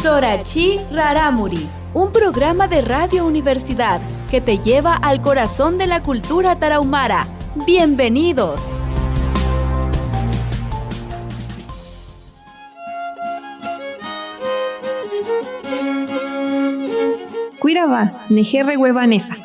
Sorachi Rarámuri, un programa de Radio Universidad que te lleva al corazón de la cultura tarahumara. ¡Bienvenidos! Cuiraba, Nejerrewe Vanessa.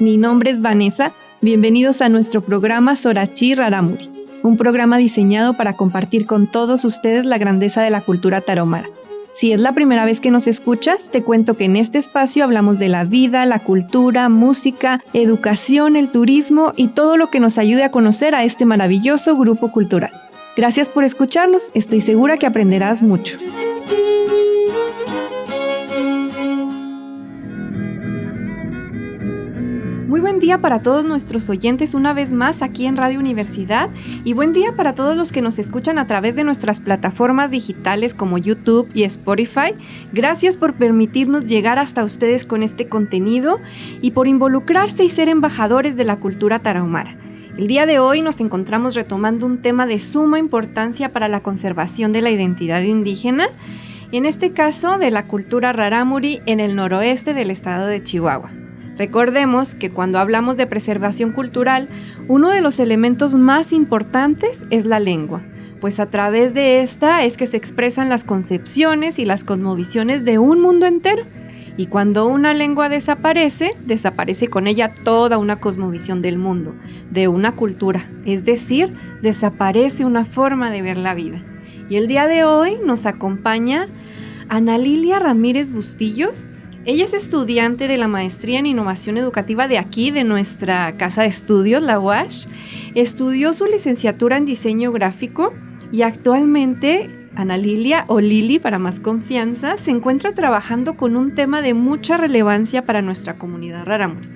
Mi nombre es Vanessa. Bienvenidos a nuestro programa Sorachi Rarámuri, un programa diseñado para compartir con todos ustedes la grandeza de la cultura tarahumara. Si es la primera vez que nos escuchas, te cuento que en este espacio hablamos de la vida, la cultura, música, educación, el turismo y todo lo que nos ayude a conocer a este maravilloso grupo cultural. Gracias por escucharnos, estoy segura que aprenderás mucho. Muy buen día para todos nuestros oyentes una vez más aquí en Radio Universidad y buen día para todos los que nos escuchan a través de nuestras plataformas digitales como YouTube y Spotify. Gracias por permitirnos llegar hasta ustedes con este contenido y por involucrarse y ser embajadores de la cultura tarahumara. El día de hoy nos encontramos retomando un tema de suma importancia para la conservación de la identidad indígena, en este caso de la cultura rarámuri en el noroeste del estado de Chihuahua. Recordemos que cuando hablamos de preservación cultural, uno de los elementos más importantes es la lengua, pues a través de esta es que se expresan las concepciones y las cosmovisiones de un mundo entero. Y cuando una lengua desaparece, desaparece con ella toda una cosmovisión del mundo, de una cultura, es decir, desaparece una forma de ver la vida. Y el día de hoy nos acompaña Ana Lilia Ramírez Bustillos. Ella es estudiante de la maestría en innovación educativa de aquí, de nuestra casa de estudios, la UASH. Estudió su licenciatura en diseño gráfico y actualmente Ana Lilia, o Lili para más confianza, se encuentra trabajando con un tema de mucha relevancia para nuestra comunidad rarámuri.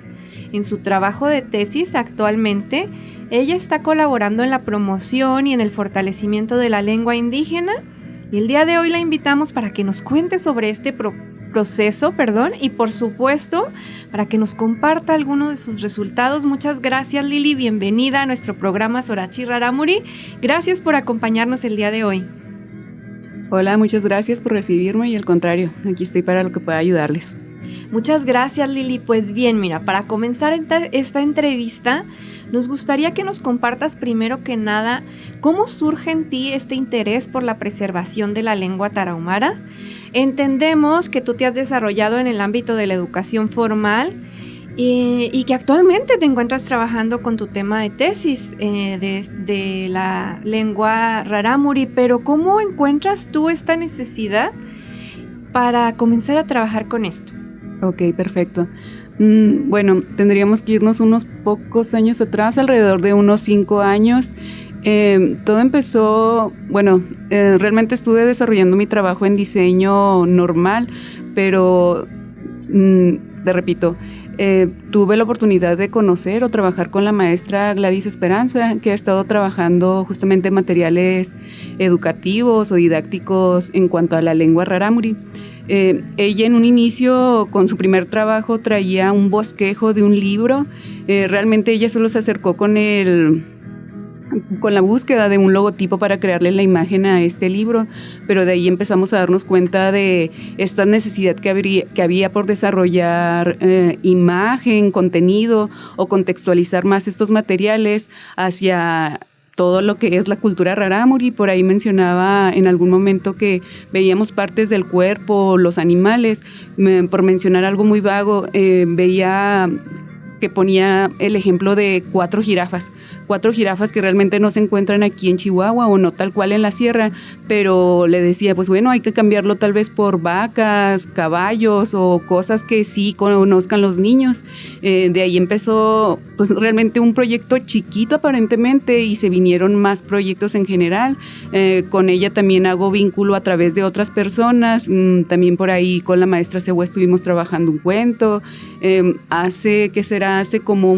En su trabajo de tesis actualmente, ella está colaborando en la promoción y en el fortalecimiento de la lengua indígena y el día de hoy la invitamos para que nos cuente sobre este proceso y por supuesto para que nos comparta alguno de sus resultados. Muchas gracias, Lili, bienvenida a nuestro programa Sorachi Rarámuri. Gracias por acompañarnos el día de hoy. Hola, muchas gracias por recibirme y al contrario, aquí estoy para lo que pueda ayudarles. Muchas gracias, Lili. Pues bien, mira, para comenzar esta entrevista, nos gustaría que nos compartas primero que nada cómo surge en ti este interés por la preservación de la lengua tarahumara. Entendemos que tú te has desarrollado en el ámbito de la educación formal y que actualmente te encuentras trabajando con tu tema de tesis de la lengua rarámuri, pero ¿cómo encuentras tú esta necesidad para comenzar a trabajar con esto? Ok, perfecto. Bueno, tendríamos que irnos unos pocos años atrás, alrededor de unos 5 años. Todo empezó, realmente estuve desarrollando mi trabajo en diseño normal, pero te repito, tuve la oportunidad de conocer o trabajar con la maestra Gladys Esperanza, que ha estado trabajando justamente en materiales educativos o didácticos en cuanto a la lengua rarámuri. Ella en un inicio con su primer trabajo traía un bosquejo de un libro. Realmente ella solo se acercó con la búsqueda de un logotipo para crearle la imagen a este libro, pero de ahí empezamos a darnos cuenta de esta necesidad que había por desarrollar imagen, contenido o contextualizar más estos materiales hacia todo lo que es la cultura rarámuri. Por ahí mencionaba en algún momento que veíamos partes del cuerpo, los animales. Por mencionar algo muy vago, veía que ponía el ejemplo de 4 jirafas que realmente no se encuentran aquí en Chihuahua o no tal cual en la sierra, pero le decía, pues bueno, hay que cambiarlo tal vez por vacas, caballos o cosas que sí conozcan los niños. De ahí empezó pues realmente un proyecto chiquito aparentemente y se vinieron más proyectos en general. Con ella también hago vínculo a través de otras personas. También por ahí con la maestra Segua estuvimos trabajando un cuento. Hace como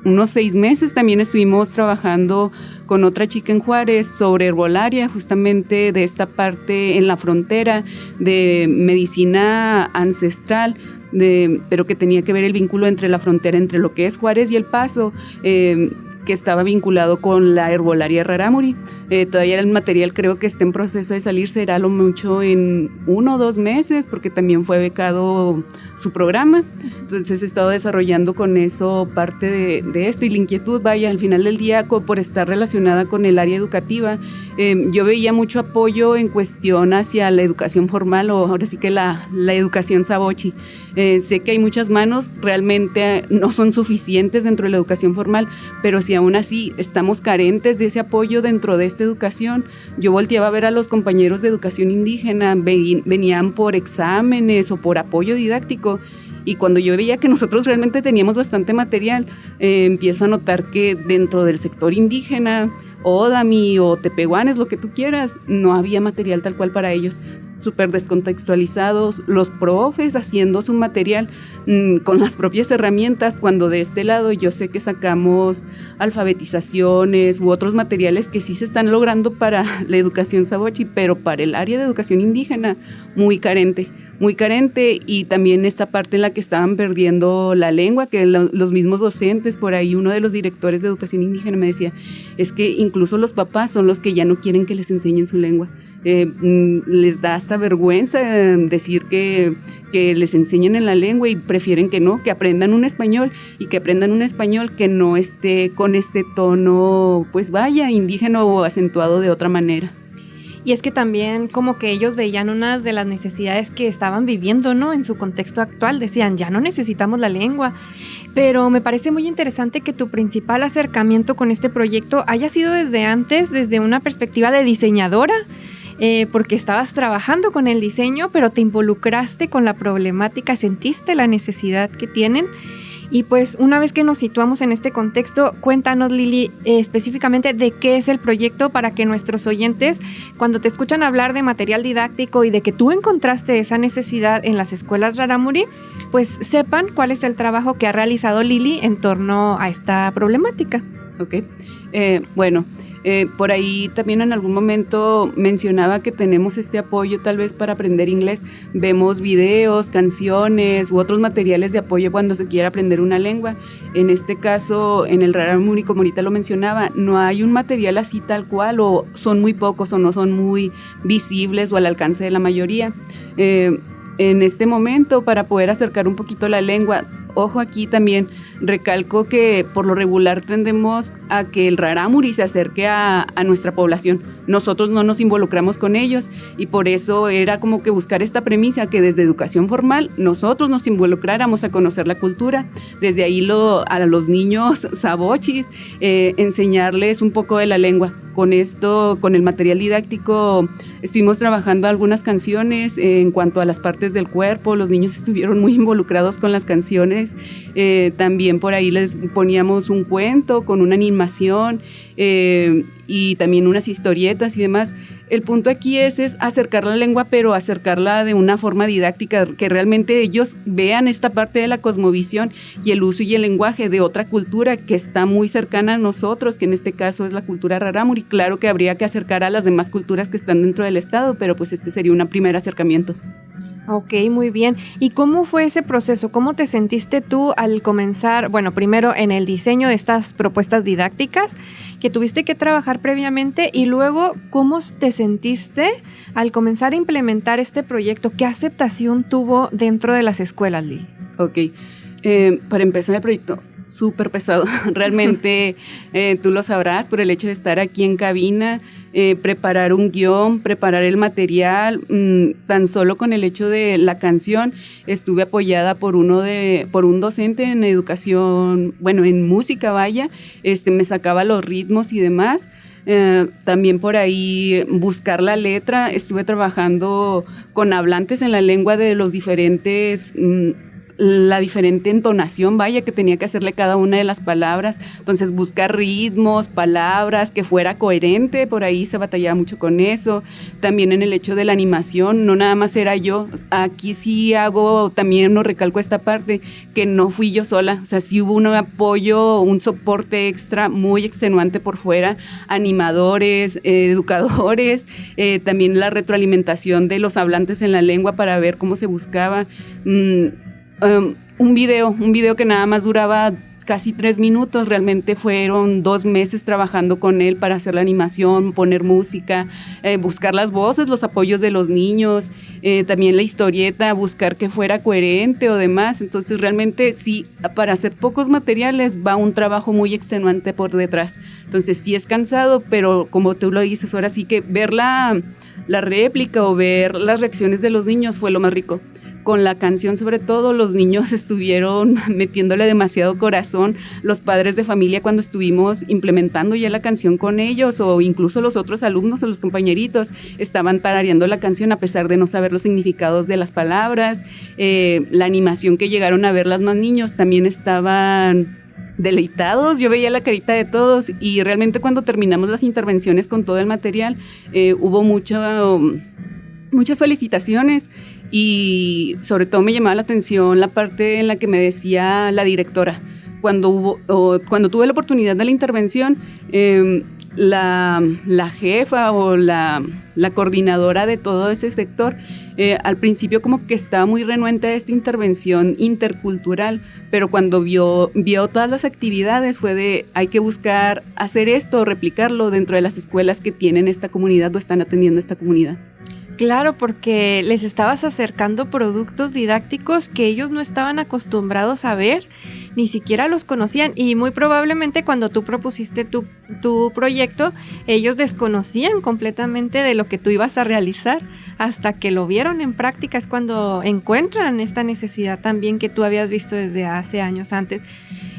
unos 6 meses también estuvimos trabajando con otra chica en Juárez sobre herbolaria, justamente de esta parte en la frontera de medicina ancestral, pero que tenía que ver el vínculo entre la frontera, entre lo que es Juárez y El Paso. que estaba vinculado con la herbolaria rarámuri. Todavía el material creo que está en proceso de salir, será lo mucho en 1 o 2 meses, porque también fue becado su programa. Entonces he estado desarrollando con eso parte de esto, y la inquietud, vaya, al final del día, por estar relacionada con el área educativa, yo veía mucho apoyo en cuestión hacia la educación formal, o ahora sí que la educación Sabochi. Sé que hay muchas manos, realmente no son suficientes dentro de la educación formal, pero si aún así estamos carentes de ese apoyo dentro de esta educación, yo volteaba a ver a los compañeros de educación indígena, venían por exámenes o por apoyo didáctico, y cuando yo veía que nosotros realmente teníamos bastante material, empiezo a notar que dentro del sector indígena, Odami o Tepehuanes, lo que tú quieras, no había material tal cual para ellos, súper descontextualizados, los profes haciendo su material con las propias herramientas, cuando de este lado yo sé que sacamos alfabetizaciones u otros materiales que sí se están logrando para la educación Sabochi, pero para el área de educación indígena muy carente, y también esta parte en la que estaban perdiendo la lengua, que los mismos docentes, por ahí uno de los directores de educación indígena me decía, es que incluso los papás son los que ya no quieren que les enseñen su lengua. Les da hasta vergüenza decir que les enseñen en la lengua, y prefieren que no, que aprendan un español, y que aprendan un español que no esté con este tono, pues vaya, indígena o acentuado de otra manera. Y es que también como que ellos veían unas de las necesidades que estaban viviendo, ¿no? En su contexto actual, decían, ya no necesitamos la lengua. Pero me parece muy interesante que tu principal acercamiento con este proyecto haya sido desde antes, desde una perspectiva de diseñadora, porque estabas trabajando con el diseño, pero te involucraste con la problemática, sentiste la necesidad que tienen. Y pues una vez que nos situamos en este contexto, cuéntanos, Lili, específicamente de qué es el proyecto, para que nuestros oyentes, cuando te escuchan hablar de material didáctico y de que tú encontraste esa necesidad en las escuelas rarámuri, pues sepan cuál es el trabajo que ha realizado Lili en torno a esta problemática. Ok, bueno, por ahí también en algún momento mencionaba que tenemos este apoyo tal vez para aprender inglés. Vemos videos, canciones u otros materiales de apoyo cuando se quiere aprender una lengua. En este caso, en el rarámuri, como ahorita lo mencionaba, no hay un material así tal cual, o son muy pocos o no son muy visibles o al alcance de la mayoría. En este momento, para poder acercar un poquito la lengua, ojo, aquí también recalco que por lo regular tendemos a que el rarámuri se acerque a nuestra población. Nosotros no nos involucramos con ellos, y por eso era como que buscar esta premisa, que desde educación formal nosotros nos involucráramos a conocer la cultura. Desde ahí a los niños sabochis, enseñarles un poco de la lengua. Con esto, con el material didáctico, estuvimos trabajando algunas canciones en cuanto a las partes del cuerpo. Los niños estuvieron muy involucrados con las canciones. También por ahí les poníamos un cuento con una animación, y también unas historietas y demás. El punto aquí es acercar la lengua, pero acercarla de una forma didáctica, que realmente ellos vean esta parte de la cosmovisión y el uso y el lenguaje de otra cultura que está muy cercana a nosotros, que en este caso es la cultura rarámuri. Claro que habría que acercar a las demás culturas que están dentro del estado, pero pues este sería un primer acercamiento. Ok, muy bien. ¿Y cómo fue ese proceso? ¿Cómo te sentiste tú al comenzar, bueno, primero en el diseño de estas propuestas didácticas que tuviste que trabajar previamente, y luego cómo te sentiste al comenzar a implementar este proyecto? ¿Qué aceptación tuvo dentro de las escuelas, Lili? Ok, para empezar el proyecto, súper pesado, realmente tú lo sabrás por el hecho de estar aquí en cabina, preparar un guión, preparar el material, tan solo con el hecho de la canción. Estuve apoyada por un docente en educación, bueno, en música, vaya, me sacaba los ritmos y demás. También por ahí buscar la letra. Estuve trabajando con hablantes en la lengua de los diferentes la diferente entonación, vaya, que tenía que hacerle cada una de las palabras. Entonces, buscar ritmos, palabras, que fuera coherente, por ahí se batallaba mucho con eso. También en el hecho de la animación, no nada más era yo. Aquí sí también no recalco esta parte, que no fui yo sola. O sea, sí hubo un apoyo, un soporte extra muy extenuante por fuera, animadores, educadores, también la retroalimentación de los hablantes en la lengua para ver cómo se buscaba. Un video que nada más duraba casi 3 minutos, realmente fueron 2 meses trabajando con él para hacer la animación, poner música, buscar las voces, los apoyos de los niños, también la historieta, buscar que fuera coherente o demás. Entonces realmente sí, para hacer pocos materiales va un trabajo muy extenuante por detrás. Entonces sí es cansado, pero como tú lo dices, ahora sí que ver la réplica o ver las reacciones de los niños fue lo más rico. Con la canción, sobre todo, los niños estuvieron metiéndole demasiado corazón. Los padres de familia, cuando estuvimos implementando ya la canción con ellos, o incluso los otros alumnos o los compañeritos, estaban tarareando la canción a pesar de no saber los significados de las palabras. La animación que llegaron a ver los más niños también estaban deleitados. Yo veía la carita de todos, y realmente cuando terminamos las intervenciones con todo el material, hubo muchas felicitaciones. Y sobre todo me llamaba la atención la parte en la que me decía la directora. Cuando tuve la oportunidad de la intervención, la jefa o la coordinadora de todo ese sector, al principio como que estaba muy renuente a esta intervención intercultural, pero cuando vio todas las actividades fue de, hay que buscar hacer esto, replicarlo dentro de las escuelas que tienen esta comunidad o están atendiendo esta comunidad. Claro, porque les estabas acercando productos didácticos que ellos no estaban acostumbrados a ver, ni siquiera los conocían, y muy probablemente cuando tú propusiste tu proyecto, ellos desconocían completamente de lo que tú ibas a realizar. Hasta que lo vieron en práctica es cuando encuentran esta necesidad también que tú habías visto desde hace años antes,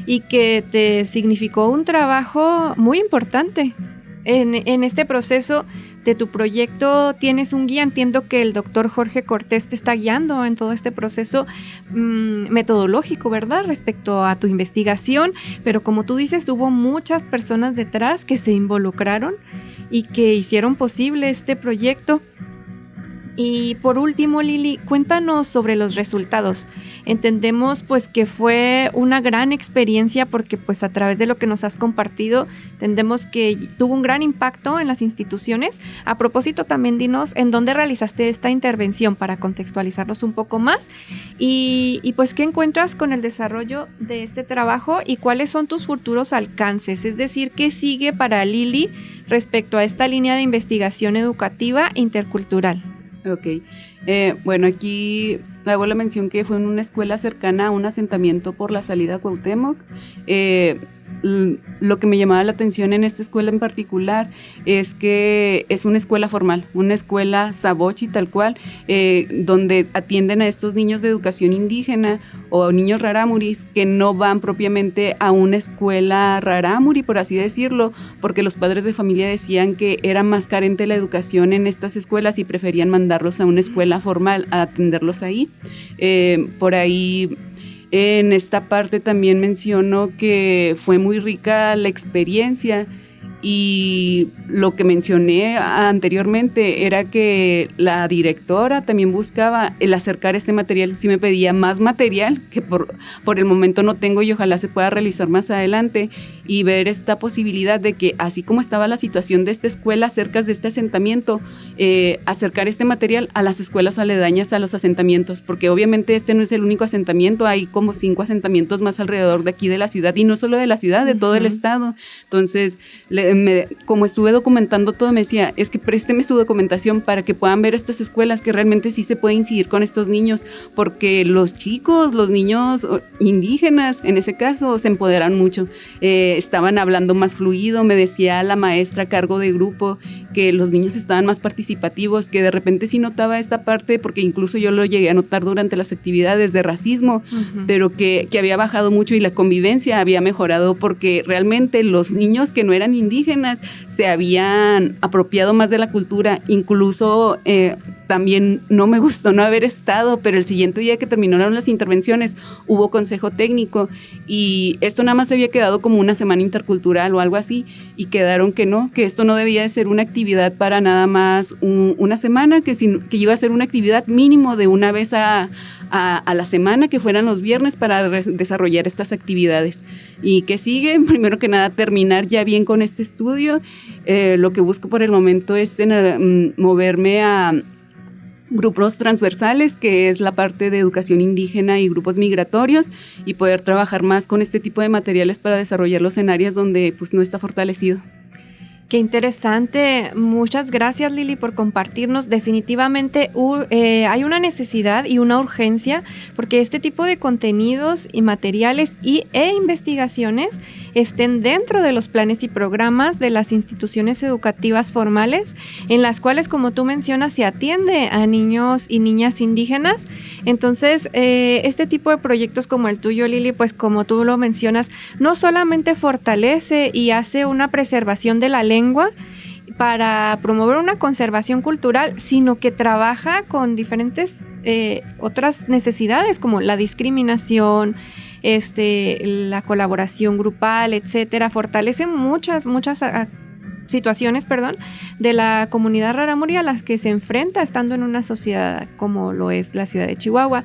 y que te significó un trabajo muy importante. En este proceso de tu proyecto tienes un guía. Entiendo que el doctor Jorge Cortés te está guiando en todo este proceso metodológico, ¿verdad? Respecto a tu investigación, pero como tú dices, hubo muchas personas detrás que se involucraron y que hicieron posible este proyecto. Y por último, Lili, cuéntanos sobre los resultados. Entendemos pues que fue una gran experiencia porque pues a través de lo que nos has compartido entendemos que tuvo un gran impacto en las instituciones. A propósito, también dinos en dónde realizaste esta intervención para contextualizarnos un poco más y pues qué encuentras con el desarrollo de este trabajo y cuáles son tus futuros alcances, es decir, qué sigue para Lili respecto a esta línea de investigación educativa intercultural. Ok, bueno, aquí hago la mención que fue en una escuela cercana a un asentamiento por la salida a Cuauhtémoc. Lo que me llamaba la atención en esta escuela en particular es que es una escuela formal, una escuela sabochi tal cual, donde atienden a estos niños de educación indígena o niños rarámuris que no van propiamente a una escuela rarámuri, por así decirlo, porque los padres de familia decían que era más carente la educación en estas escuelas y preferían mandarlos a una escuela formal a atenderlos ahí. Por ahí, en esta parte también menciono que fue muy rica la experiencia, y lo que mencioné anteriormente era que la directora también buscaba el acercar este material. Sí me pedía más material, que por el momento no tengo y ojalá se pueda realizar más adelante, y ver esta posibilidad de que así como estaba la situación de esta escuela cerca de este asentamiento, acercar este material a las escuelas aledañas a los asentamientos, porque obviamente este no es el único asentamiento, hay como 5 asentamientos más alrededor de aquí de la ciudad, y no solo de la ciudad, de todo el estado. Entonces, como estuve documentando todo, me decía, es que présteme su documentación para que puedan ver estas escuelas, que realmente sí se puede incidir con estos niños, porque los chicos, los niños indígenas, en ese caso, se empoderan mucho, estaban hablando más fluido. Me decía la maestra a cargo de grupo que los niños estaban más participativos, que de repente sí notaba esta parte, porque incluso yo lo llegué a notar durante las actividades de racismo, pero que había bajado mucho y la convivencia había mejorado, porque realmente los niños que no eran indígenas se habían apropiado más de la cultura. Incluso también no me gustó no haber estado, pero el siguiente día que terminaron las intervenciones hubo consejo técnico, y esto nada más se había quedado como una semana intercultural o algo así, y quedaron que no, que esto no debía de ser una actividad para nada más una semana, que iba a ser una actividad mínimo de una vez a la semana, que fueran los viernes, para desarrollar estas actividades. Y que sigue, primero que nada, terminar ya bien con este estudio. Lo que busco por el momento es moverme grupos transversales, que es la parte de educación indígena y grupos migratorios, y poder trabajar más con este tipo de materiales para desarrollarlos en áreas donde pues no está fortalecido. Qué interesante. Muchas gracias, Lili, por compartirnos. Definitivamente hay una necesidad y una urgencia porque este tipo de contenidos y materiales e investigaciones estén dentro de los planes y programas de las instituciones educativas formales, en las cuales, como tú mencionas, se atiende a niños y niñas indígenas. Entonces, este tipo de proyectos como el tuyo, Lili, pues como tú lo mencionas, no solamente fortalece y hace una preservación de la lengua para promover una conservación cultural, sino que trabaja con diferentes otras necesidades como la discriminación, la colaboración grupal, etcétera. Fortalece muchas situaciones, de la comunidad rarámuri a las que se enfrenta estando en una sociedad como lo es la ciudad de Chihuahua.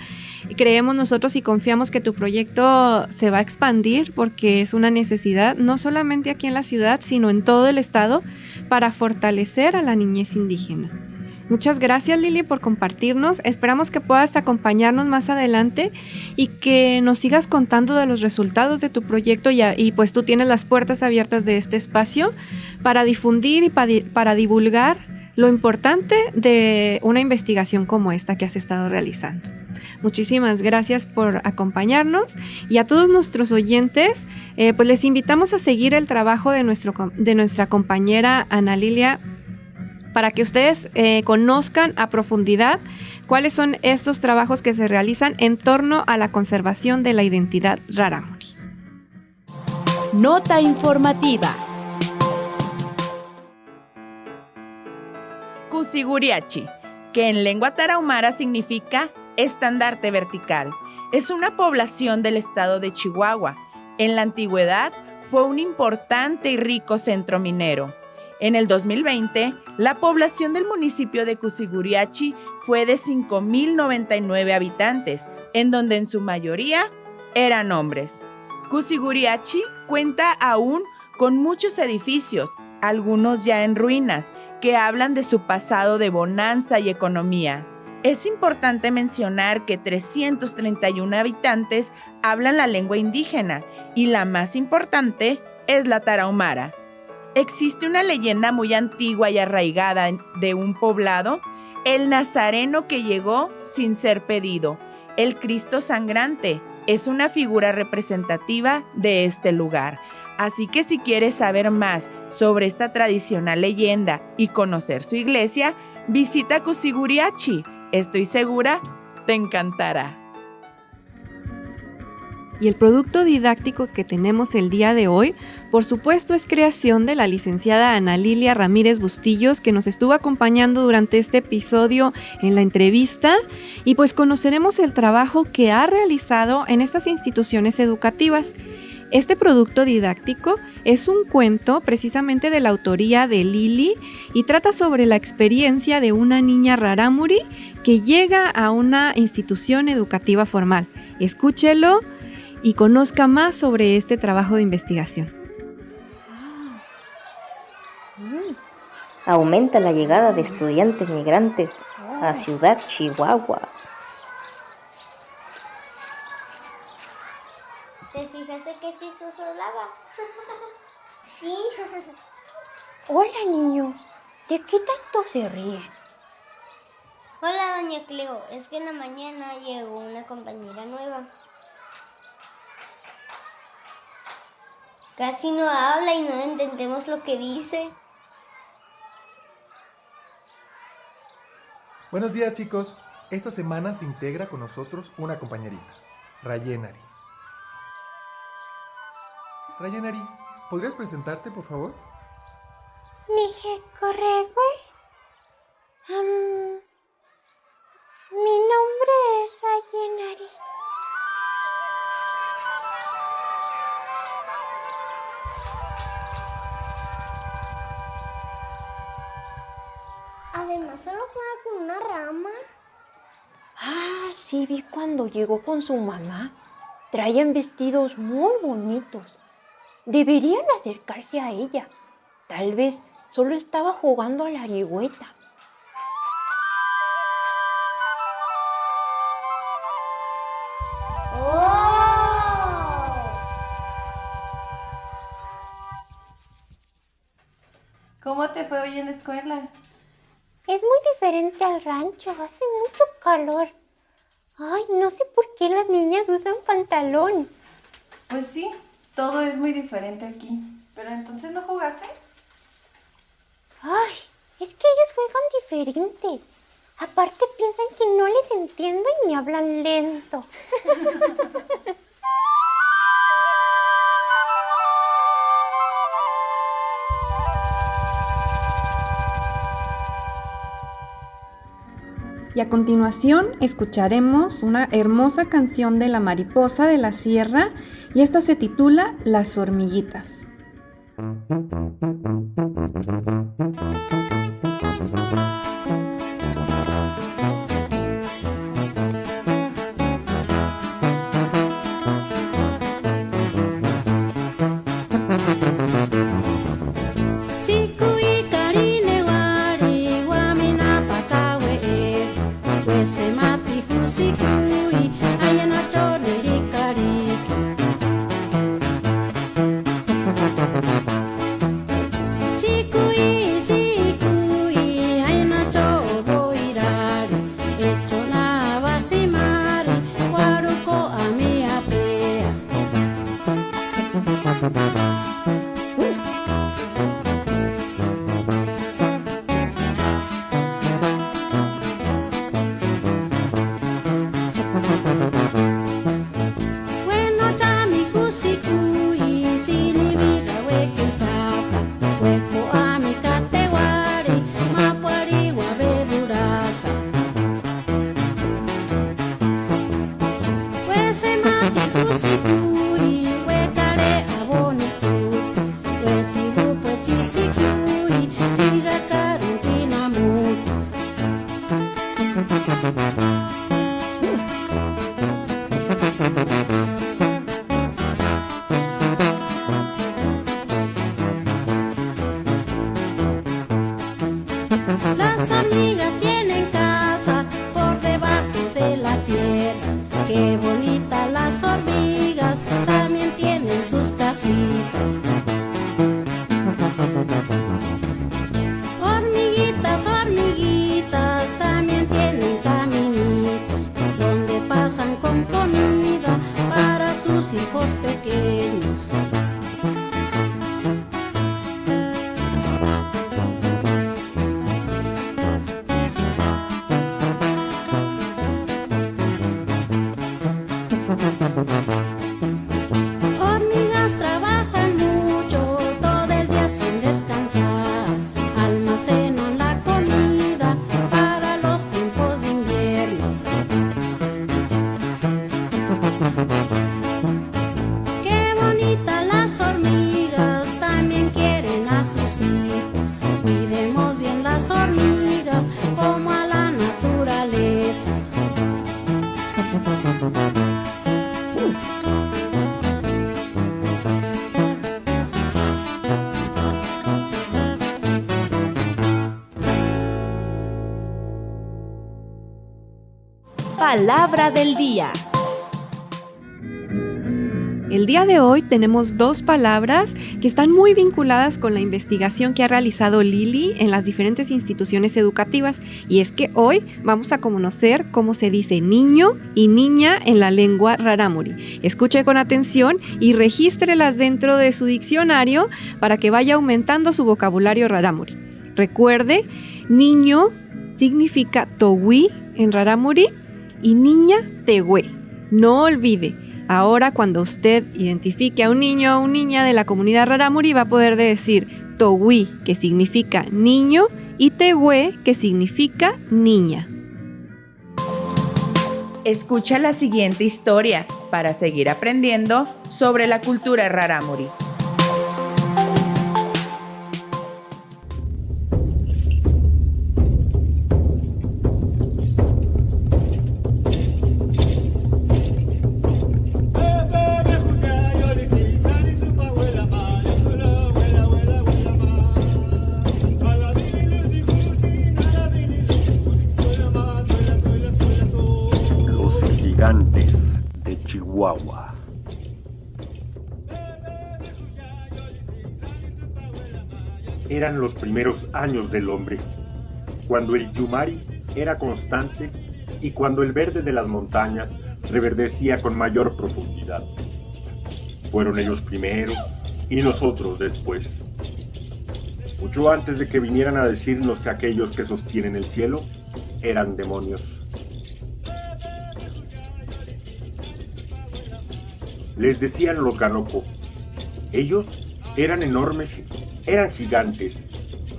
Creemos nosotros y confiamos que tu proyecto se va a expandir porque es una necesidad no solamente aquí en la ciudad, sino en todo el estado para fortalecer a la niñez indígena. Muchas gracias, Lili, por compartirnos. Esperamos que puedas acompañarnos más adelante y que nos sigas contando de los resultados de tu proyecto y pues tú tienes las puertas abiertas de este espacio para difundir y para divulgar lo importante de una investigación como esta que has estado realizando. Muchísimas gracias por acompañarnos y a todos nuestros oyentes, pues les invitamos a seguir el trabajo de nuestra compañera Ana Lilia para que ustedes conozcan a profundidad cuáles son estos trabajos que se realizan en torno a la conservación de la identidad rarámuri. Nota informativa. Cusiguriachi, que en lengua tarahumara significa estandarte vertical, es una población del estado de Chihuahua. En la antigüedad fue un importante y rico centro minero. En el 2020, la población del municipio de Cusiguriachi fue de 5,099 habitantes, en donde en su mayoría eran hombres. Cusiguriachi cuenta aún con muchos edificios, algunos ya en ruinas, que hablan de su pasado de bonanza y economía. Es importante mencionar que 331 habitantes hablan la lengua indígena y la más importante es la tarahumara. Existe una leyenda muy antigua y arraigada de un poblado, el nazareno que llegó sin ser pedido. El Cristo sangrante es una figura representativa de este lugar. Así que si quieres saber más sobre esta tradicional leyenda y conocer su iglesia, visita Cusiguriachi. Estoy segura, te encantará. Y el producto didáctico que tenemos el día de hoy, por supuesto, es creación de la licenciada Ana Lilia Ramírez Bustillos, que nos estuvo acompañando durante este episodio en la entrevista, y pues conoceremos el trabajo que ha realizado en estas instituciones educativas. Este producto didáctico es un cuento precisamente de la autoría de Lili y trata sobre la experiencia de una niña rarámuri que llega a una institución educativa formal. Escúchelo y conozca más sobre este trabajo de investigación. Aumenta la llegada de estudiantes migrantes a Ciudad Chihuahua. ¿Te fijaste qué chistoso hablaba? Sí. Hola, niños. ¿De qué tanto se ríen? Hola, doña Cleo. Es que en la mañana llegó una compañera nueva. Casi no habla y no entendemos lo que dice. Buenos días, chicos. Esta semana se integra con nosotros una compañerita, Rayenari. Rayenari, ¿podrías presentarte, por favor? Nije corregüe. Mi nombre es Rayenari. Además, solo juega con una rama. Ah, sí vi cuando llegó con su mamá. Traían vestidos muy bonitos. Deberían acercarse a ella. Tal vez solo estaba jugando a la arihueta. te fue hoy en la escuela? Es muy diferente al rancho, hace mucho calor. Ay, no sé por qué las niñas usan pantalón. Pues sí, todo es muy diferente aquí. ¿Pero entonces no jugaste? Ay, es que ellos juegan diferente. Aparte piensan que no les entiendo y me hablan lento. Y a continuación escucharemos una hermosa canción de la mariposa de la sierra y esta se titula Las hormiguitas. Las hormigas tienen casa por debajo de la tierra. Qué bonitas las hormigas, también tienen sus casitas. Hormiguitas, hormiguitas, también tienen caminitos donde pasan con comida para sus hijos pequeños. Hormigas trabajan mucho, todo el día sin descansar. Almacenan la comida para los tiempos de invierno. Qué bonitas las hormigas, también quieren a sus hijos. Cuidemos bien las hormigas como a la naturaleza. Palabra del día. El día de hoy tenemos dos palabras que están muy vinculadas con la investigación que ha realizado Lili en las diferentes instituciones educativas, y es que hoy vamos a conocer cómo se dice niño y niña en la lengua rarámuri. Escuche con atención y regístrelas dentro de su diccionario para que vaya aumentando su vocabulario rarámuri. Recuerde, niño significa towi en rarámuri y niña tehue. No olvide. Ahora, cuando usted identifique a un niño o una niña de la comunidad rarámuri, va a poder decir towi, que significa niño, y tehue, que significa niña. Escucha la siguiente historia para seguir aprendiendo sobre la cultura rarámuri. Gigantes de Chihuahua. eran los primeros años del hombre, cuando el Yumari era constante y cuando el verde de las montañas reverdecía con mayor profundidad. Fueron ellos primero y nosotros después. Mucho antes de que vinieran a decirnos que aquellos que sostienen el cielo eran demonios. Les decían los Ganoko. Ellos eran enormes, eran gigantes.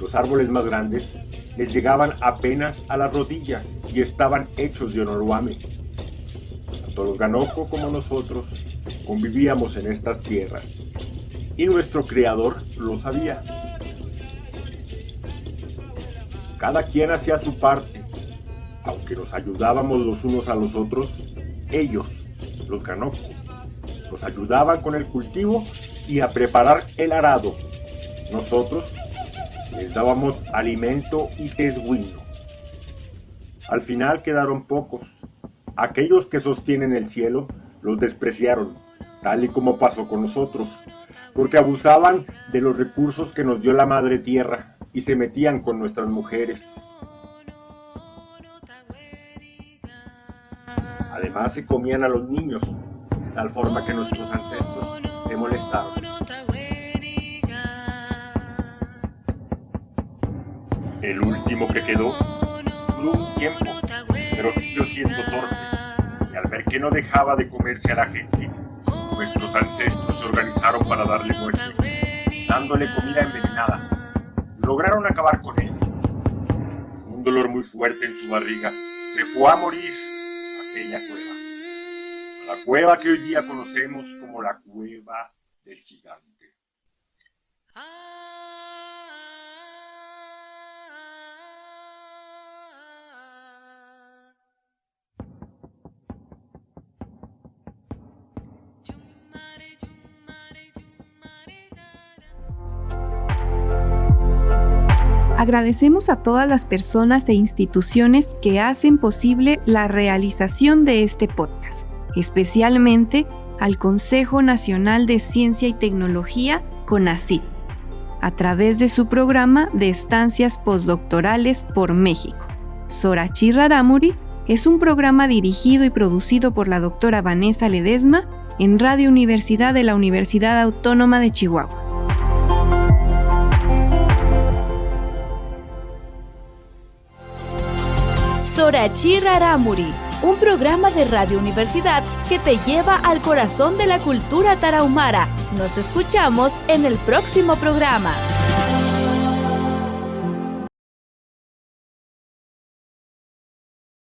Los árboles más grandes les llegaban apenas a las rodillas y estaban hechos de onoruame. Tanto los Ganoko como nosotros convivíamos en estas tierras y nuestro Creador lo sabía. Cada quien hacía su parte, aunque nos ayudábamos los unos a los otros. Ellos, los Ganoko, nos ayudaban con el cultivo y a preparar el arado. Nosotros les dábamos alimento y tesguino. Al final quedaron pocos. Aquellos que sostienen el cielo los despreciaron, tal y como pasó con nosotros, porque abusaban de los recursos que nos dio la Madre Tierra y se metían con nuestras mujeres. Además se comían a los niños, de tal forma que nuestros ancestros se molestaron. El último que quedó duró un tiempo, pero siguió siendo torpe, y al ver que no dejaba de comerse a la gente, nuestros ancestros se organizaron para darle muerte, dándole comida envenenada. Lograron acabar con él. Un dolor muy fuerte en su barriga, se fue a morir a aquella cueva. La cueva que hoy día conocemos como la Cueva del Gigante. Agradecemos a todas las personas e instituciones que hacen posible la realización de este podcast, especialmente al Consejo Nacional de Ciencia y Tecnología, CONACYT, a través de su programa de estancias postdoctorales por México. Sorachi Raramuri es un programa dirigido y producido por la doctora Vanessa Ledesma en Radio Universidad de la Universidad Autónoma de Chihuahua. Sorachi Raramuri, un programa de Radio Universidad que te lleva al corazón de la cultura tarahumara. Nos escuchamos en el próximo programa.